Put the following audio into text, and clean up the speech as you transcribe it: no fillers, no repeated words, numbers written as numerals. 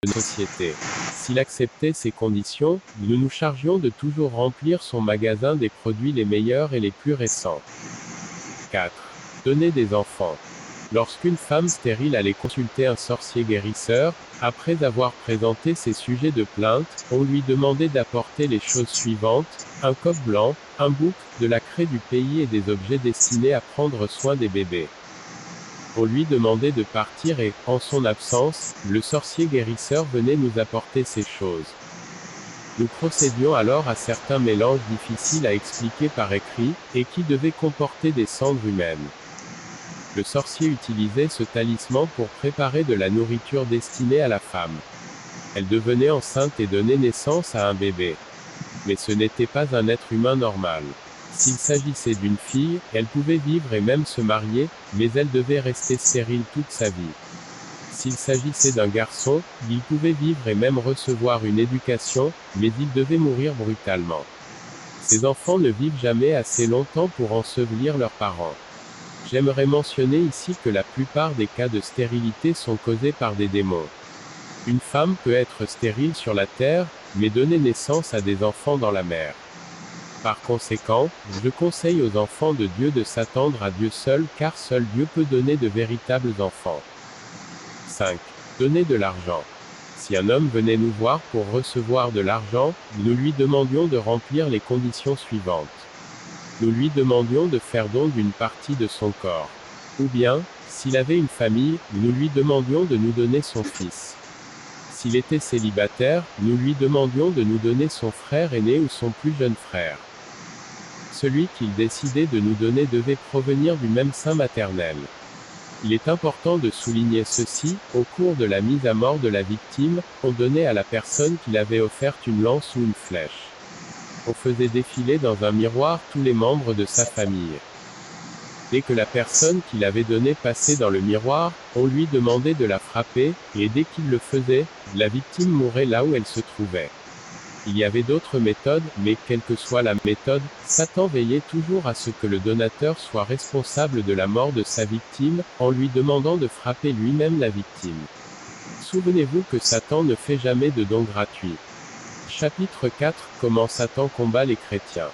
de notre société. S'il acceptait ces conditions, nous nous chargions de toujours remplir son magasin des produits les meilleurs et les plus récents. 4. Donner des enfants. Lorsqu'une femme stérile allait consulter un sorcier guérisseur, après avoir présenté ses sujets de plainte, on lui demandait d'apporter les choses suivantes: un coq blanc, un bouc, de la craie du pays et des objets destinés à prendre soin des bébés. On lui demandait de partir et, en son absence, le sorcier guérisseur venait nous apporter ces choses. Nous procédions alors à certains mélanges difficiles à expliquer par écrit, et qui devaient comporter des cendres humaines. Le sorcier utilisait ce talisman pour préparer de la nourriture destinée à la femme. Elle devenait enceinte et donnait naissance à un bébé. Mais ce n'était pas un être humain normal. S'il s'agissait d'une fille, elle pouvait vivre et même se marier, mais elle devait rester stérile toute sa vie. S'il s'agissait d'un garçon, il pouvait vivre et même recevoir une éducation, mais il devait mourir brutalement. Ces enfants ne vivent jamais assez longtemps pour ensevelir leurs parents. J'aimerais mentionner ici que la plupart des cas de stérilité sont causés par des démons. Une femme peut être stérile sur la terre, mais donner naissance à des enfants dans la mer. Par conséquent, je conseille aux enfants de Dieu de s'attendre à Dieu seul, car seul Dieu peut donner de véritables enfants. 5. Donner de l'argent. Si un homme venait nous voir pour recevoir de l'argent, nous lui demandions de remplir les conditions suivantes. Nous lui demandions de faire don d'une partie de son corps. Ou bien, s'il avait une famille, nous lui demandions de nous donner son fils. S'il était célibataire, nous lui demandions de nous donner son frère aîné ou son plus jeune frère. Celui qu'il décidait de nous donner devait provenir du même sein maternel. Il est important de souligner ceci: au cours de la mise à mort de la victime, on donnait à la personne qui l'avait offerte une lance ou une flèche. On faisait défiler dans un miroir tous les membres de sa famille. Dès que la personne qui l'avait donné passait dans le miroir, on lui demandait de la frapper, et dès qu'il le faisait, la victime mourait là où elle se trouvait. Il y avait d'autres méthodes, mais quelle que soit la méthode, Satan veillait toujours à ce que le donateur soit responsable de la mort de sa victime, en lui demandant de frapper lui-même la victime. Souvenez-vous que Satan ne fait jamais de dons gratuits. Chapitre 4 : Comment Satan combat les chrétiens.